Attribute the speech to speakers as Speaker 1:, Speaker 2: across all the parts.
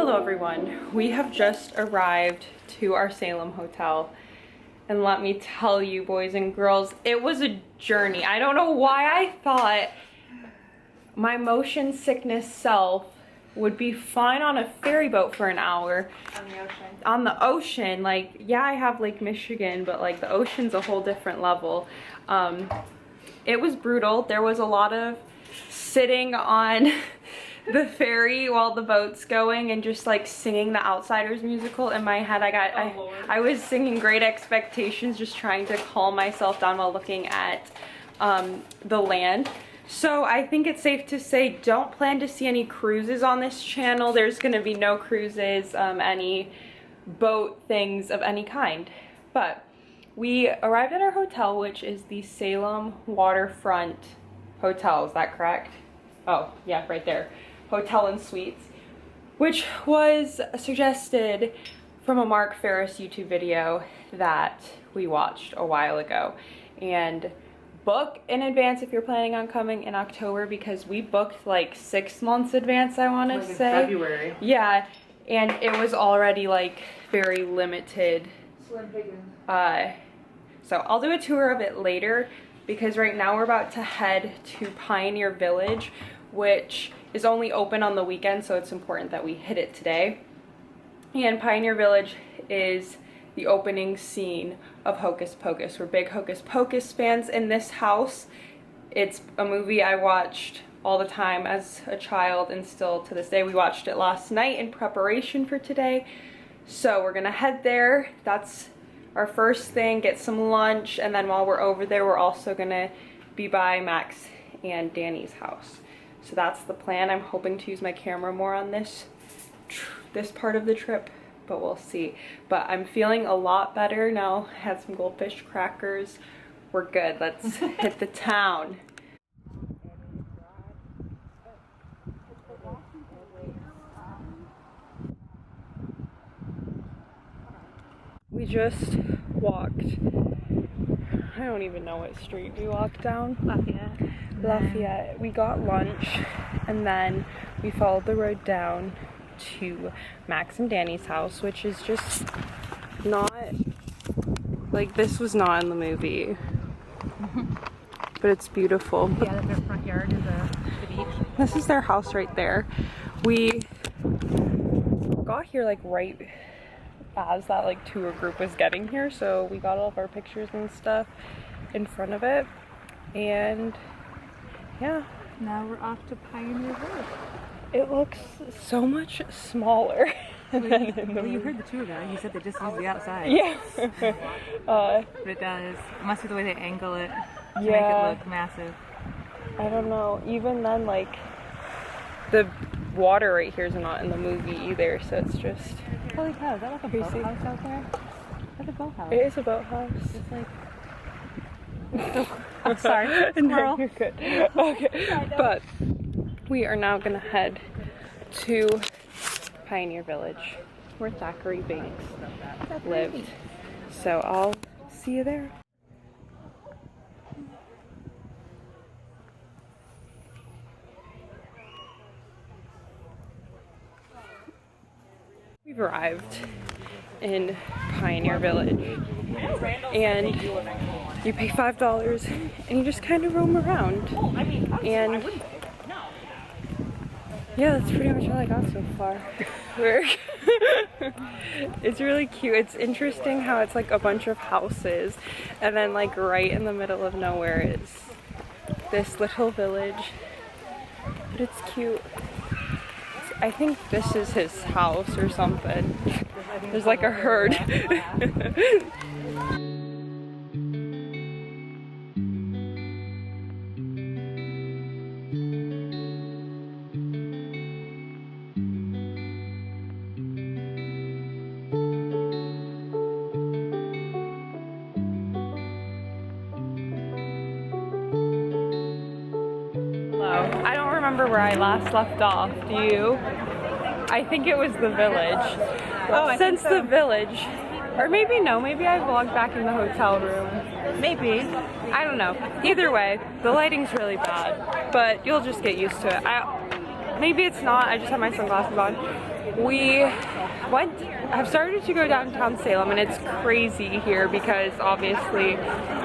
Speaker 1: Hello everyone, we have just arrived to our Salem hotel, and let me tell you, boys and girls, it was a journey. I don't know why I thought my motion sickness self would be fine on a ferry boat for an hour.
Speaker 2: On the ocean.
Speaker 1: On the ocean, like, yeah, I have Lake Michigan, but like the ocean's a whole different level. It was brutal. There was a lot of sitting on the ferry while the boat's going and just like singing the Outsiders musical in my head. I was singing Great Expectations, just trying to calm myself down while looking at the land. So I think it's safe to say don't plan to see any cruises on this channel. There's gonna be no cruises, any boat things of any kind. But we arrived at our hotel, which is the Salem Waterfront Hotel. Is that correct? Oh, yeah, right there. Hotel and Suites, which was suggested from a Mark Ferris YouTube video that we watched a while ago. And book in advance if you're planning on coming in October, because we booked like 6 months advance, I want to say.
Speaker 2: February.
Speaker 1: Yeah, and it was already like very limited. So I'll do a tour of it later, because right now we're about to head to Pioneer Village, which is only open on the weekend, so it's important that we hit it today. And Pioneer Village is the opening scene of Hocus Pocus. We're big Hocus Pocus fans in this house. It's a movie I watched all the time as a child, and still to this day. We watched it last night in preparation for today. So we're gonna head there. That's our first thing, get some lunch, and then while we're over there, we're also gonna be by Max and Danny's house. So that's the plan. I'm hoping to use my camera more on this part of the trip, but we'll see. But I'm feeling a lot better now. Had some goldfish crackers. We're good. Let's hit the town. We just walked, I don't even know what street we walked down. Lafayette. We got lunch, and then we followed the road down to Max and Danny's house, which is just not, like, this was not in the movie, but it's beautiful.
Speaker 2: Yeah, their front yard is the beach.
Speaker 1: This is their house right there. We got here like right as that like tour group was getting here, so we got all of our pictures and stuff in front of it, and yeah.
Speaker 2: Now we're off to Pioneer Village.
Speaker 1: It looks so much smaller than in the movie.
Speaker 2: You heard the tour guy. He said they just use the outside.
Speaker 1: Yeah.
Speaker 2: But it does. It must be the way they angle it to make it look massive.
Speaker 1: I don't know. Even then, like, the water right here is not in the movie either, so it's just...
Speaker 2: Holy cow, is that like a boathouse out there? That's a boathouse.
Speaker 1: It is a boathouse.
Speaker 2: It's like... I'm sorry.
Speaker 1: No, you're good. Okay, but we are now gonna head to Pioneer Village, where Thackeray Banks lived. So I'll see you there. We've arrived in Pioneer Village, and you pay $5 and you just kind of roam around. And yeah, that's pretty much all I got so far. It's really cute. It's interesting how it's like a bunch of houses, and then like right in the middle of nowhere is this little village, but it's cute. I think this is his house or something. There's like a herd. I don't remember where I last left off. Do you? I think it was the village.
Speaker 2: Oh,
Speaker 1: Since the village, or maybe no, maybe I vlogged back in the hotel room.
Speaker 2: Maybe.
Speaker 1: I don't know. Either way, the lighting's really bad, but you'll just get used to it. Maybe it's not. I just have my sunglasses on. we have started to go downtown Salem, and it's crazy here because obviously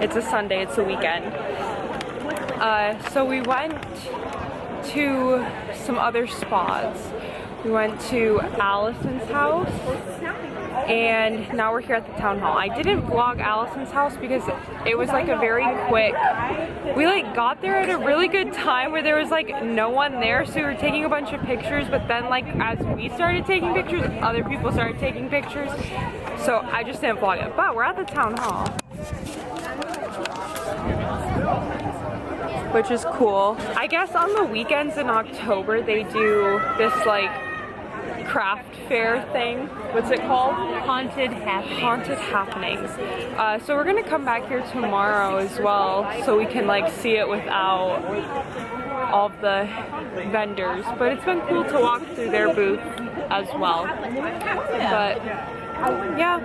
Speaker 1: it's a Sunday, it's a weekend. So we went to some other spots. We went to Allison's house, and now we're here at the town hall. I didn't vlog Allison's house because it was like a very quick, we like got there at a really good time where there was like no one there, so we were taking a bunch of pictures, but then like as we started taking pictures, other people started taking pictures, so I just didn't vlog it. But we're at the town hall, which is cool. I guess on the weekends in October they do this like craft fair thing. What's it called?
Speaker 2: Haunted Happenings.
Speaker 1: Haunted Happenings. So we're gonna come back here tomorrow as well, so we can like see it without all of the vendors. But it's been cool to walk through their booth as well. But yeah,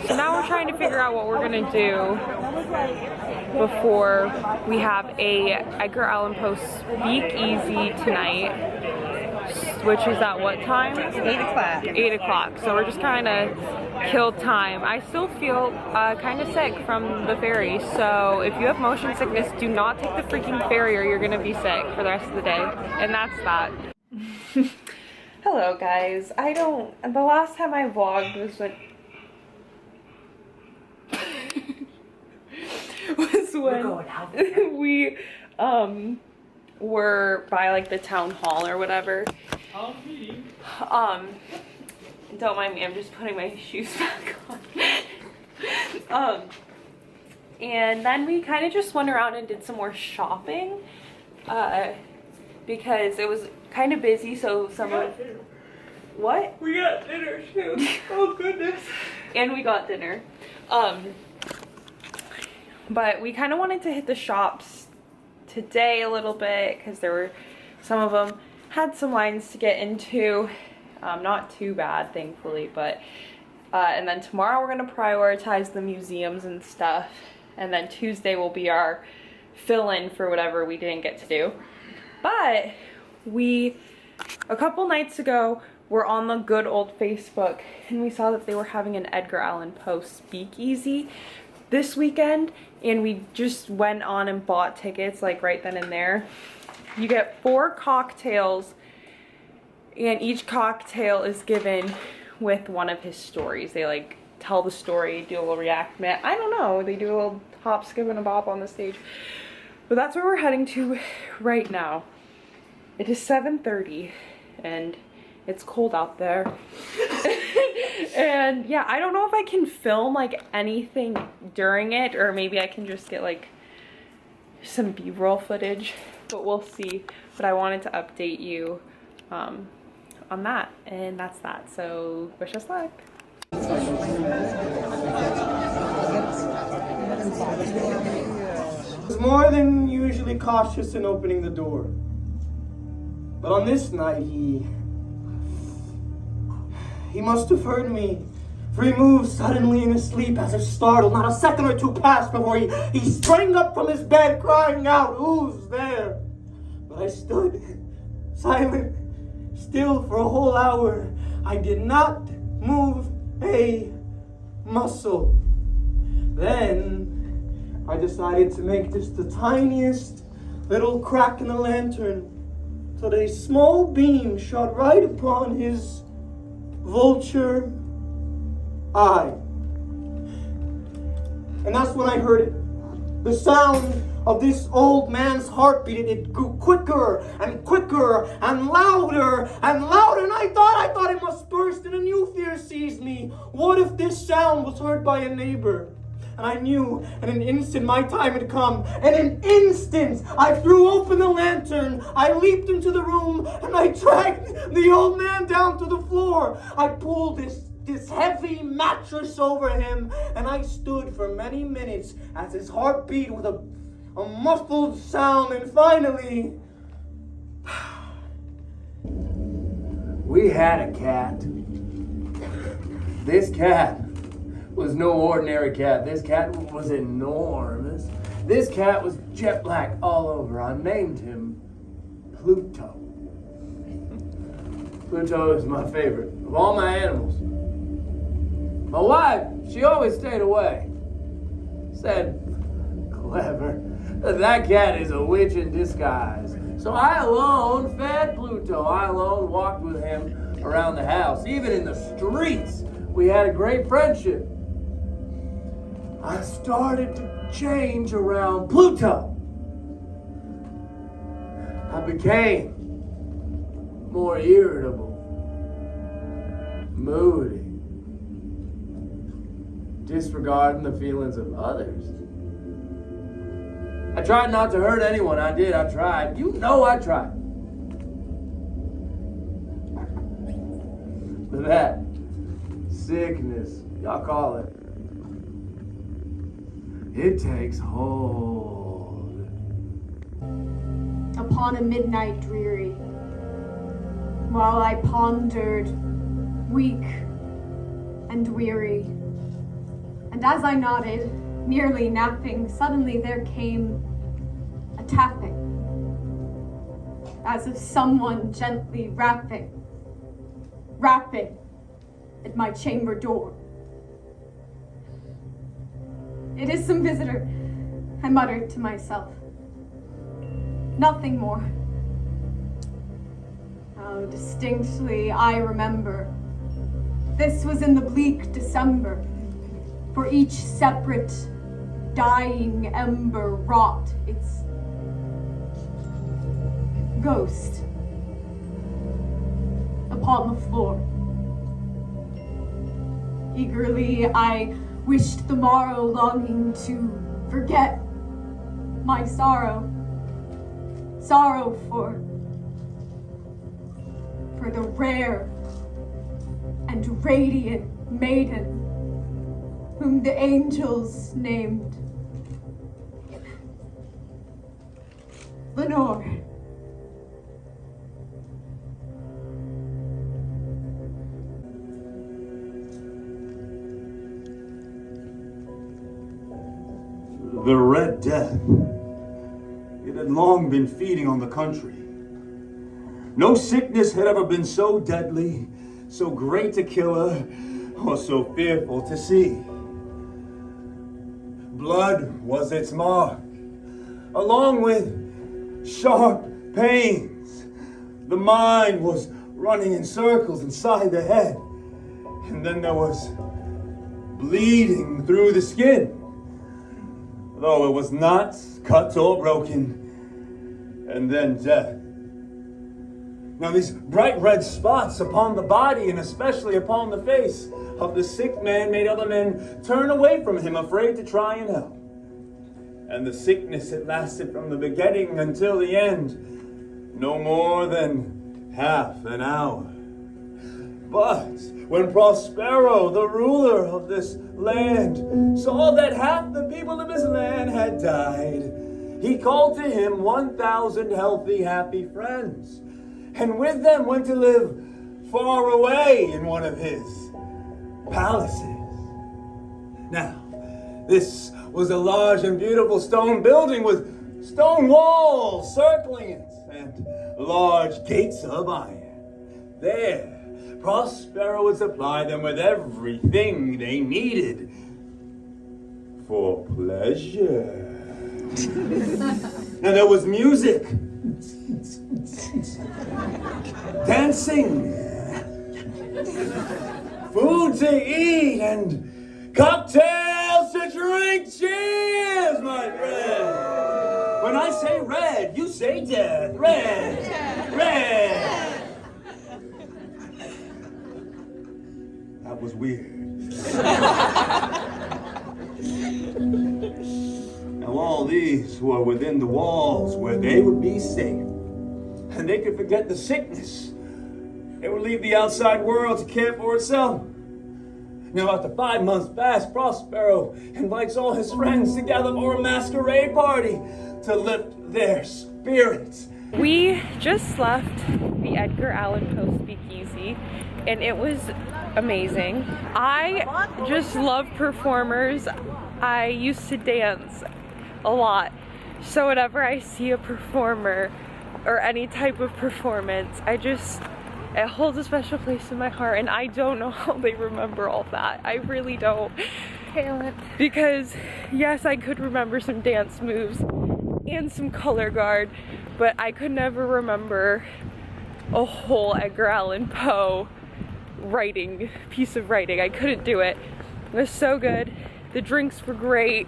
Speaker 1: so now we're trying to figure out what we're gonna do before we have a Edgar Allen Poe speakeasy tonight, which is at what time?
Speaker 2: 8 o'clock.
Speaker 1: 8 o'clock. So we're just kind of kill time. I still feel kind of sick from the ferry, so if you have motion sickness, do not take the freaking ferry or you're gonna be sick for the rest of the day. And that's that. Hello guys. The last time I vlogged was when we were by like the town hall or whatever. Don't mind me, I'm just putting my shoes back on. And then we kind of just went around and did some more shopping because it was kind of busy, so some of what? We got dinner too. Oh goodness. And we got dinner. But we kind of wanted to hit the shops today a little bit because there were some of them had some lines to get into. Not too bad, thankfully, but and then tomorrow we're gonna prioritize the museums and stuff, and then Tuesday will be our fill-in for whatever we didn't get to do. But a couple nights ago, were on the good old Facebook, and we saw that they were having an Edgar Allen Poe speakeasy this weekend, and we just went on and bought tickets like right then and there. You get 4 cocktails, and each cocktail is given with one of his stories. They like tell the story, do a little reenactment. I don't know, they do a little hop, skip, and a bop on the stage. But that's where we're heading to right now. It is 7:30, and it's cold out there. And yeah, I don't know if I can film like anything during it, or maybe I can just get like some B-roll footage, but we'll see. But I wanted to update you on that, and that's that. So wish us luck.
Speaker 3: I was more than usually cautious in opening the door. But on this night, he must have heard me, for he moved suddenly in his sleep as if startled. Not a second or two passed before he sprang up from his bed, crying out, "Who's there?" But I stood, silent, still for a whole hour. I did not move a muscle. Then I decided to make just the tiniest little crack in the lantern, so that a small beam shot right upon his vulture eye. And that's when I heard it. The sound of this old man's heartbeat. It grew quicker and quicker and louder and louder, and I thought it must burst, and a new fear seized me. What if this sound was heard by a neighbor? And I knew in an instant my time had come. In an instant, I threw open the lantern. I leaped into the room, and I dragged the old man down to the floor. I pulled this heavy mattress over him, and I stood for many minutes as his heart beat with a muffled sound, and finally,
Speaker 4: we had a cat. This cat was no ordinary cat. This cat was enormous. This cat was jet black all over. I named him Pluto. Pluto is my favorite of all my animals. My wife, she always stayed away. Said, clever, that cat is a witch in disguise. So I alone fed Pluto. I alone walked with him around the house. Even in the streets, we had a great friendship. I started to change around Pluto. I became more irritable, moody, disregarding the feelings of others. I tried not to hurt anyone. I did. I tried. You know I tried. But that sickness, y'all call it, it takes hold.
Speaker 5: Upon a midnight dreary, while I pondered, weak and weary, and as I nodded, nearly napping, suddenly there came a tapping, as of someone gently rapping at my chamber door. It is some visitor, I muttered to myself. Nothing more. How distinctly I remember. This was in the bleak December. For each separate dying ember wrought its ghost upon the floor. Eagerly I wished the morrow, longing to forget my sorrow for the rare and radiant maiden whom the angels named Lenore.
Speaker 6: The Red Death. It had long been feeding on the country. No sickness had ever been so deadly, so great a killer, or so fearful to see. Blood was its mark, along with sharp pains. The mind was running in circles inside the head, and then there was bleeding through the skin, though it was not cut or broken, and then death. Now these bright red spots upon the body, and especially upon the face of the sick man, made other men turn away from him, afraid to try and help. And the sickness, it lasted from the beginning until the end, no more than half an hour. But when Prospero, the ruler of this land, saw that half the people of his land had died, he called to him 1,000 healthy, happy friends, and with them went to live far away in one of his palaces. Now, this was a large and beautiful stone building with stone walls circling it and large gates of iron. There, Prospero would supply them with everything they needed for pleasure. And there was music, dancing, food to eat, and cocktails to drink. Cheers, my friend. When I say red, you say death. Red, red. That was weird. Now all these were within the walls where they would be safe, and they could forget the sickness. They would leave the outside world to care for itself. Now after 5 months passed, Prospero invites all his friends to gather for a masquerade party to lift their spirits.
Speaker 1: We just left the Edgar Allan Poe speakeasy, and it was amazing. I just love performers. I used to dance a lot, so whenever I see a performer or any type of performance, I just It holds a special place in my heart, and I don't know how they remember all that. I really don't.
Speaker 2: Talent.
Speaker 1: Because yes, I could remember some dance moves and some color guard, but I could never remember a whole Edgar Allan Poe piece of writing. I couldn't do it. It was so good. The drinks were great.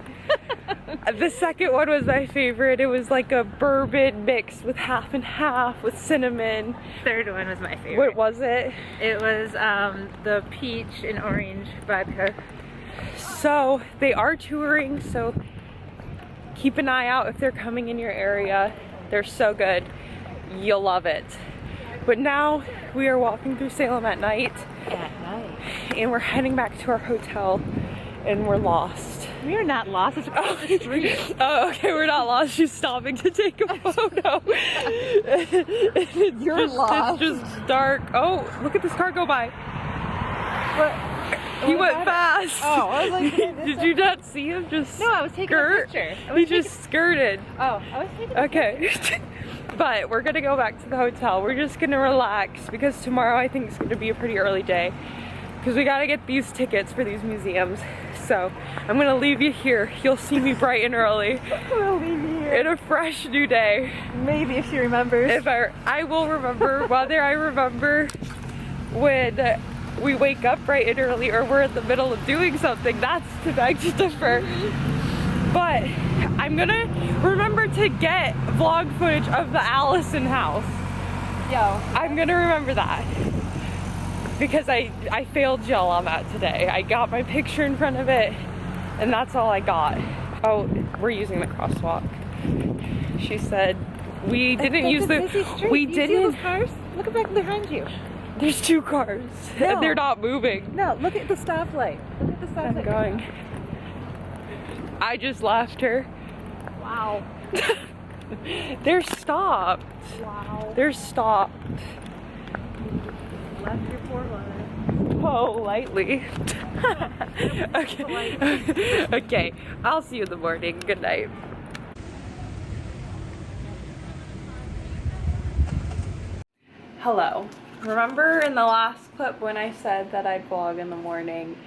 Speaker 1: The second one was my favorite. It was like a bourbon mixed with half and half with cinnamon.
Speaker 2: Third one was my favorite.
Speaker 1: What was it?
Speaker 2: It was the peach and orange vodka.
Speaker 1: So they are touring, so keep an eye out if they're coming in your area. They're so good. You'll love it. But now we are walking through Salem at night.
Speaker 2: At night.
Speaker 1: And we're heading back to our hotel, and we're lost.
Speaker 2: We are not lost. It's across the street.
Speaker 1: Oh, okay, we're not lost. She's stopping to take a photo.
Speaker 2: You're lost.
Speaker 1: It's just dark. Oh, look at this car go by.
Speaker 2: What?
Speaker 1: He went fast.
Speaker 2: Oh, I was like,
Speaker 1: did you not see him just
Speaker 2: No, I was taking a picture.
Speaker 1: He just skirted.
Speaker 2: Oh, I was taking a
Speaker 1: Okay. But we're gonna go back to the hotel. We're just gonna relax because tomorrow I think is gonna be a pretty early day because we gotta get these tickets for these museums. So I'm gonna leave you here. You'll see me bright and early.
Speaker 2: We'll leave you here.
Speaker 1: In a fresh new day.
Speaker 2: Maybe if she remembers.
Speaker 1: If I will remember, whether I remember when we wake up bright and early or we're in the middle of doing something, that's to beg to differ. But I'm gonna remember to get vlog footage of the Allison house.
Speaker 2: Yo.
Speaker 1: I'm gonna remember that. Because I failed y'all on that today. I got my picture in front of it, and that's all I got. Oh, we're using the crosswalk. She said we didn't use the. We
Speaker 2: Do you see
Speaker 1: didn't.
Speaker 2: those cars? Look back behind you.
Speaker 1: There's two cars,
Speaker 2: No.
Speaker 1: and they're not moving.
Speaker 2: No, look at the stoplight. Look at the stoplight.
Speaker 1: I'm going. I just left her.
Speaker 2: Wow.
Speaker 1: They're stopped.
Speaker 2: Wow.
Speaker 1: They're stopped.
Speaker 2: Left your poor mother.
Speaker 1: Politely. Okay. Okay. I'll see you in the morning. Good night. Hello. Remember in the last clip when I said that I'd vlog in the morning?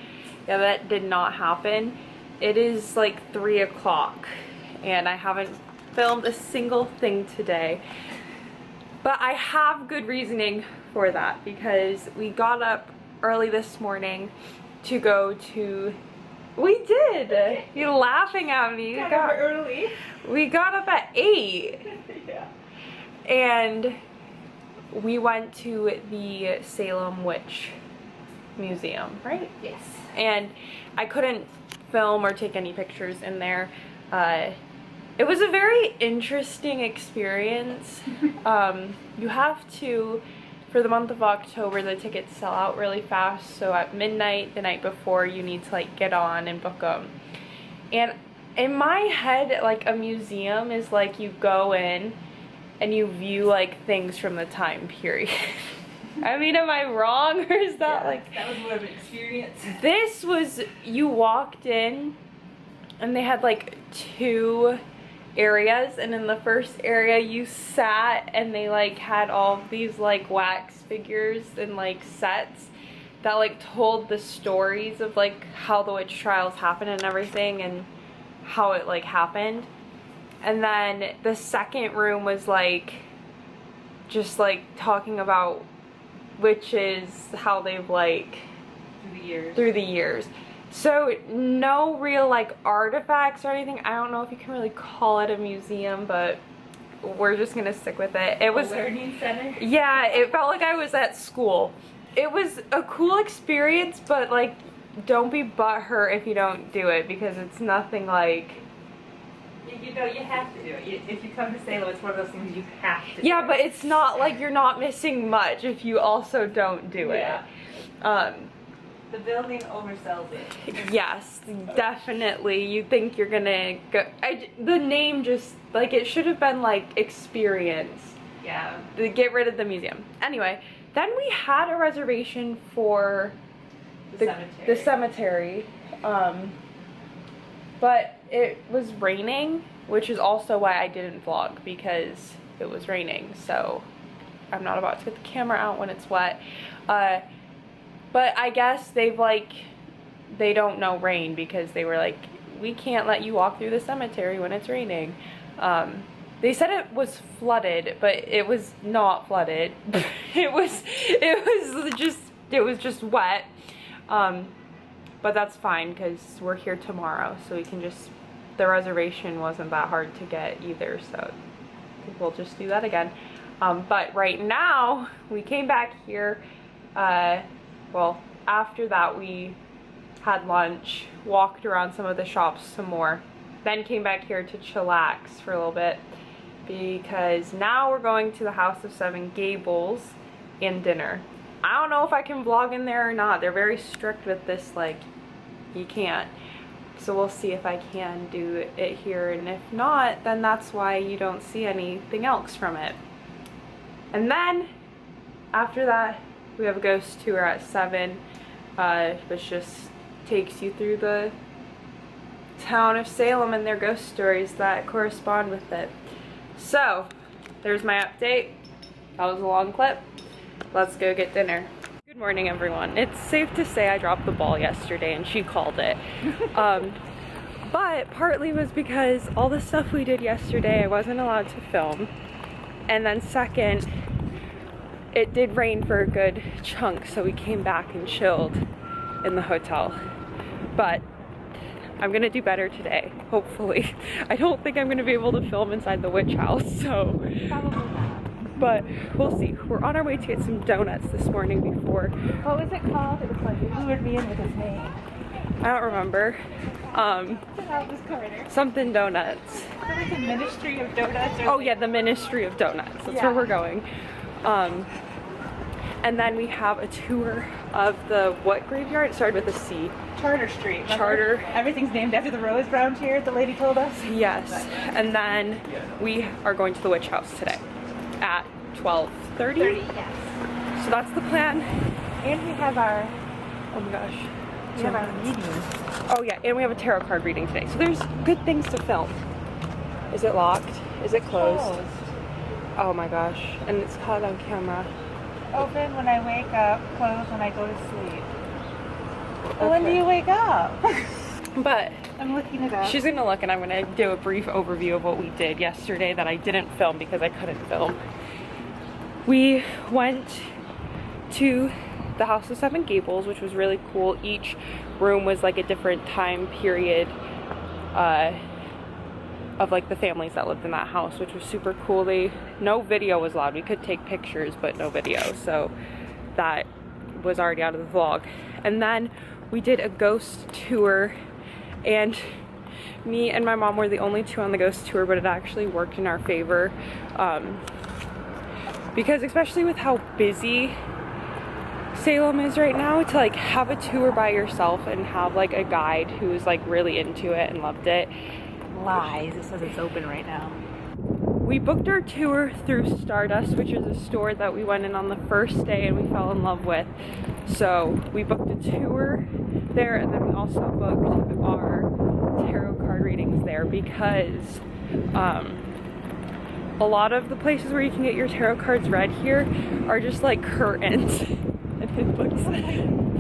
Speaker 1: Yeah, that did not happen. It is like 3 o'clock and I haven't filmed a single thing today. But I have good reasoning for that because we got up early this morning to go to... We did! You're laughing at me.
Speaker 2: Early.
Speaker 1: We got up at 8.
Speaker 2: Yeah.
Speaker 1: And we went to the Salem Witch Museum, right?
Speaker 2: Yes.
Speaker 1: And I couldn't film or take any pictures in there. It was a very interesting experience. You have to, for the month of October, the tickets sell out really fast. So at midnight the night before, you need to like get on and book them. And in my head, like a museum is like you go in and you view like things from the time period. I mean, am I wrong or is that like...
Speaker 2: That was more of an experience.
Speaker 1: This was, you walked in and they had like 2 areas, and in the first area you sat and they like had all of these like wax figures and like sets that like told the stories of like how the witch trials happened and everything and how it like happened. And then the second room was like just like talking about witches, how they've like through the years. So no real like artifacts or anything. I don't know if you can really call it a museum, but we're just gonna stick with it. It was
Speaker 2: a learning center.
Speaker 1: Yeah, it felt like I was at school. It was a cool experience, but like don't be butthurt if you don't do it because it's nothing like...
Speaker 2: You know, you have to do it. If you come to Salem, it's one of those things you have to do.
Speaker 1: Yeah, but it's not like you're not missing much if you also don't do it.
Speaker 2: The building oversells it.
Speaker 1: Yes, definitely. You think you're gonna go... the name just, like, it should have been, like, experience.
Speaker 2: Yeah.
Speaker 1: Get rid of the museum. Anyway, then we had a reservation for the cemetery. But it was raining, which is also why I didn't vlog, because it was raining, so I'm not about to get the camera out when it's wet. But I guess they've like, they don't know rain because they were like, we can't let you walk through the cemetery when it's raining. They said it was flooded, but it was not flooded. it was just wet. But that's fine because we're here tomorrow, so we can just, the reservation wasn't that hard to get either, so I think we'll just do that again. But right now, we came back here, well, after that we had lunch, walked around some of the shops some more, then came back here to chillax for a little bit, because now we're going to the House of Seven Gables and dinner. I don't know if I can vlog in there or not. They're very strict with this, like, you can't. So we'll see if I can do it here, and if not, then that's why you don't see anything else from it. And then, after that, we have a ghost tour at 7, which just takes you through the town of Salem and their ghost stories that correspond with it. So, there's my update. That was a long clip. Let's go get dinner. Good morning, everyone. It's safe to say I dropped the ball yesterday and she called it. But partly was because all the stuff we did yesterday I wasn't allowed to film. And then second, it did rain for a good chunk, so we came back and chilled in the hotel. But I'm gonna do better today, hopefully. I don't think I'm gonna be able to film inside the witch house, so.
Speaker 2: Probably not.
Speaker 1: But we'll see. We're on our way to get some donuts this morning before.
Speaker 2: What was it called? It was like, he lured me in with his name.
Speaker 1: I don't remember. Something donuts.
Speaker 2: Like the Ministry of Donuts? Or
Speaker 1: Oh yeah, the Ministry of Donuts. That's where we're going. And then we have a tour of the, what graveyard? It started with a C.
Speaker 2: Charter Street. Remember?
Speaker 1: Charter.
Speaker 2: Everything's named after the rose around here, the lady told us.
Speaker 1: Yes. And then we are going to the witch house today at 12:30.
Speaker 2: Yes.
Speaker 1: So that's the plan.
Speaker 2: And we have our,
Speaker 1: Oh my gosh.
Speaker 2: we have our meeting.
Speaker 1: Oh yeah, and we have a tarot card reading today. So there's good things to film. Is it locked? Is it closed? Oh my gosh. And it's caught on camera.
Speaker 2: Open when I wake up, closed when I go to sleep. Well, when do you wake up?
Speaker 1: But
Speaker 2: I'm looking it up.
Speaker 1: she's gonna look, and I'm gonna do a brief overview of what we did yesterday that I didn't film because I couldn't film. We went to the House of Seven Gables, which was really cool. Each room was like a different time period of like the families that lived in that house, which was super cool. No video was allowed. We could take pictures, but no video, so that was already out of the vlog. And then we did a ghost tour, and me and my mom were the only two on the ghost tour, but it actually worked in our favor, because especially with how busy Salem is right now, to like have a tour by yourself and have like a guide who's like really into it and loved it.
Speaker 2: Lies. It says it's open right now.
Speaker 1: We booked our tour through Stardust, which is a store that we went in on the first day and we fell in love with. So we booked a tour there, and then we also booked our tarot card readings there, because a lot of the places where you can get your tarot cards read here are just like curtains. And it looks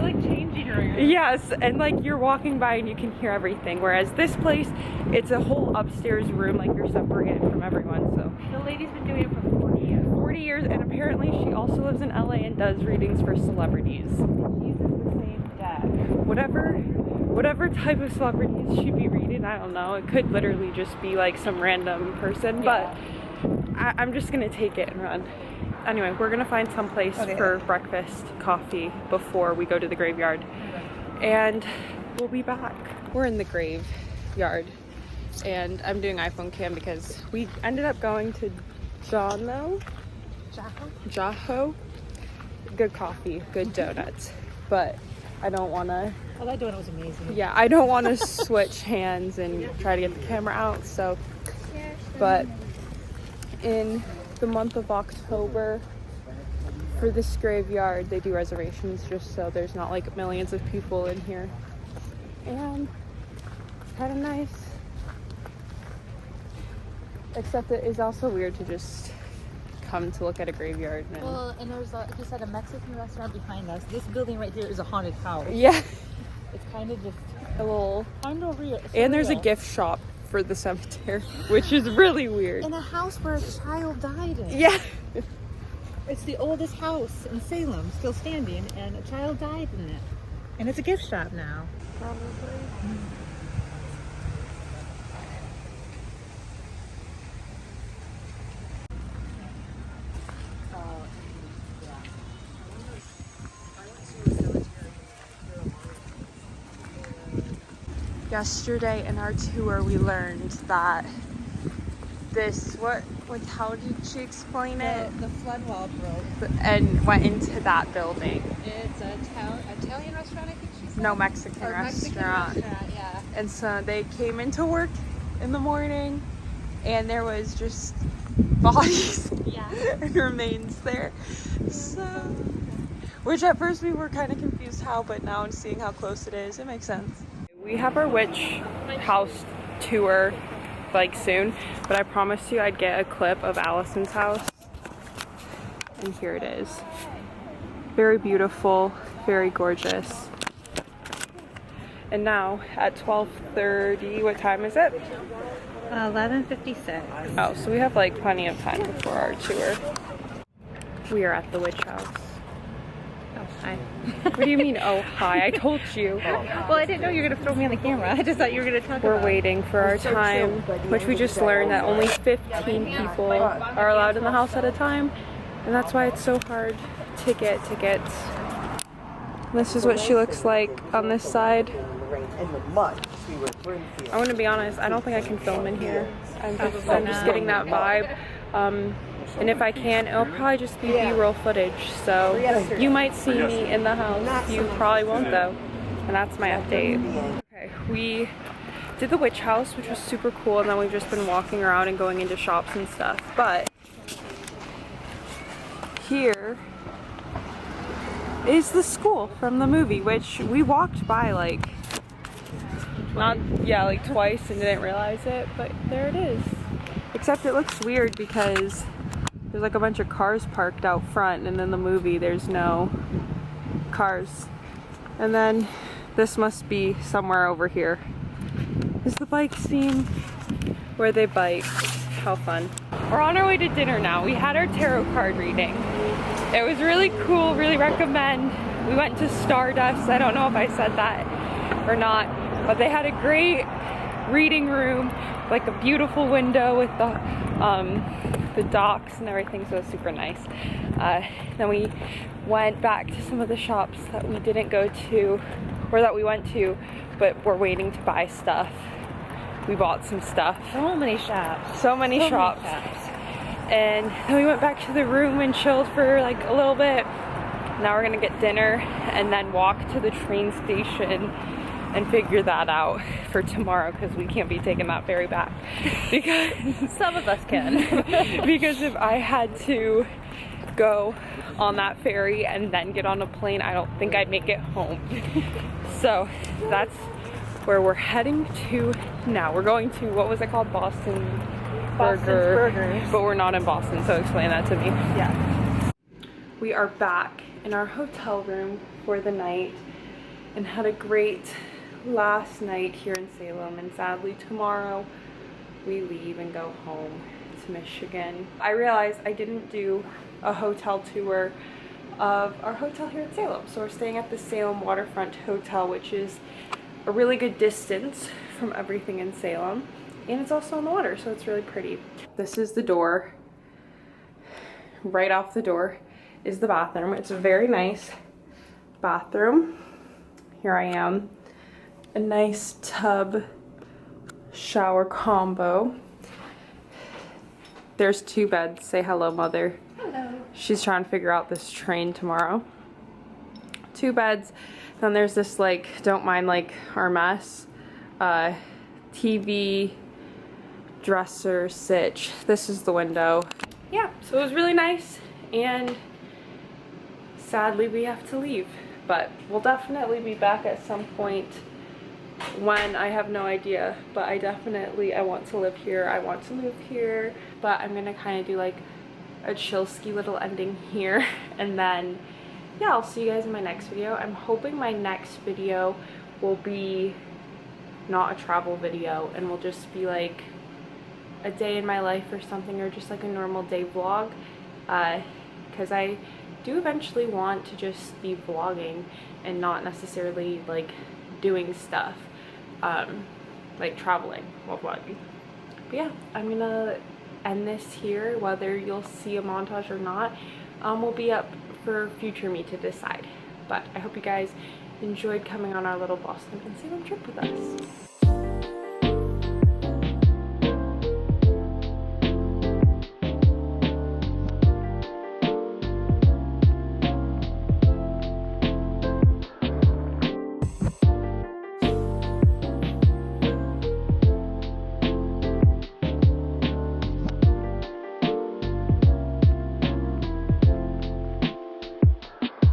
Speaker 2: like changing room.
Speaker 1: Yes, and like you're walking by and you can hear everything, whereas this place, it's a whole upstairs room, like you're separated from everyone. So
Speaker 2: The lady's been doing it for 40 years.
Speaker 1: 40 years, and apparently she also lives in LA and does readings for celebrities.
Speaker 2: She uses the same deck.
Speaker 1: Whatever type of celebrities she'd be reading, I don't know. It could literally just be like some random person, but I'm just gonna take it and run. Anyway, we're gonna find some place for breakfast, coffee, before we go to the graveyard. And we'll be back. We're in the graveyard, and I'm doing iPhone cam because we ended up going to Jaho. Good coffee, good donuts. But I don't wanna,
Speaker 2: Oh, that donut was amazing.
Speaker 1: yeah, I don't wanna switch hands and try to get the camera out, so. But in the month of October, for this graveyard, they do reservations just so there's not like millions of people in here. And it's kind of nice. Except it is also weird to just come to look at a graveyard. And...
Speaker 2: Well, and there's he said a Mexican restaurant behind us. This building right here is a haunted house.
Speaker 1: Yeah.
Speaker 2: It's kind of just
Speaker 1: A little...
Speaker 2: kind of real.
Speaker 1: And there's a gift shop for the cemetery, which is really weird.
Speaker 2: In a house where a child died in.
Speaker 1: Yeah.
Speaker 2: It's the oldest house in Salem, still standing, and a child died in it. And it's a gift shop now.
Speaker 1: Probably. Yesterday in our tour, we learned that this, how did she explain it?
Speaker 2: The flood wall broke.
Speaker 1: And went into that building.
Speaker 2: It's an Italian restaurant, I think she said.
Speaker 1: No, Mexican restaurant.
Speaker 2: Yeah.
Speaker 1: And so they came into work in the morning and there was just bodies and remains there. So, which at first we were kind of confused how, but now seeing how close it is, it makes sense. We have our witch house tour like soon, but I promised you I'd get a clip of Allison's house. And here it is. Very beautiful, very gorgeous. And now at 12:30, what time is it?
Speaker 2: 11:56.
Speaker 1: Oh, so we have like plenty of time before our tour. We are at the witch house.
Speaker 2: Oh, hi.
Speaker 1: What do you mean, oh hi? I told you.
Speaker 2: Well, I didn't know you were going to throw me on the camera. I just thought you were going to talk
Speaker 1: We're
Speaker 2: about
Speaker 1: waiting for our time, which we just learned that only 15 people are allowed in the house at a time. And that's why it's so hard to get tickets. This is what she looks like on this side. I want to be honest, I don't think I can film in here. I'm just getting that vibe. And if I can, it'll probably just be B-roll footage. So you might see me in the house. You probably won't though. And that's my update. Okay, we did the witch house, which was super cool. And then we've just been walking around and going into shops and stuff. But here is the school from the movie, which we walked by like twice and didn't realize it, but there it is. Except it looks weird because there's like a bunch of cars parked out front, and in the movie there's no cars. And then this must be somewhere over here. Is the bike scene where they bike. How fun. We're on our way to dinner now. We had our tarot card reading. It was really cool, really recommend. We went to Stardust. I don't know if I said that or not, but they had a great reading room, like a beautiful window with the docks and everything, so it was super nice. Then we went back to some of the shops that we didn't go to, or that we went to, but we're waiting to buy stuff. We bought some stuff.
Speaker 2: So many shops.
Speaker 1: So many shops. And then we went back to the room and chilled for like a little bit. Now we're gonna get dinner and then walk to the train station and figure that out for tomorrow, because we can't be taking that ferry back. Because
Speaker 2: some of us can.
Speaker 1: Because if I had to go on that ferry and then get on a plane, I don't think I'd make it home. So that's where we're heading to now. We're going to, what was it called? Boston's Burgers. But we're not in Boston, so explain that to me.
Speaker 2: Yeah.
Speaker 1: We are back in our hotel room for the night and had a great last night here in Salem, and sadly tomorrow we leave and go home to Michigan. I realized I didn't do a hotel tour of our hotel here in Salem. So we're staying at the Salem Waterfront Hotel, which is a really good distance from everything in Salem, and it's also on the water, so it's really pretty. This is the door. Right off the door is the bathroom. It's a very nice bathroom. Here I am. A nice tub shower combo. There's 2 beds. Say hello, mother.
Speaker 5: Hello.
Speaker 1: She's trying to figure out this train tomorrow. 2 beds. Then there's this like, don't mind like our mess, TV, dresser, sitch. This is the window. Yeah, so it was really nice, and sadly we have to leave, but we'll definitely be back at some point. When, I have no idea, but I want to live here. I want to move here, but I'm gonna kind of do like a chill ski little ending here. And then yeah, I'll see you guys in my next video. I'm hoping my next video will be not a travel video and will just be like a day in my life or something, or just like a normal day vlog, because I do eventually want to just be vlogging and not necessarily like doing stuff like traveling while vlogging. But yeah, I'm gonna end this here. Whether you'll see a montage or not will be up for future me to decide. But I hope you guys enjoyed coming on our little Boston and Salem trip with us.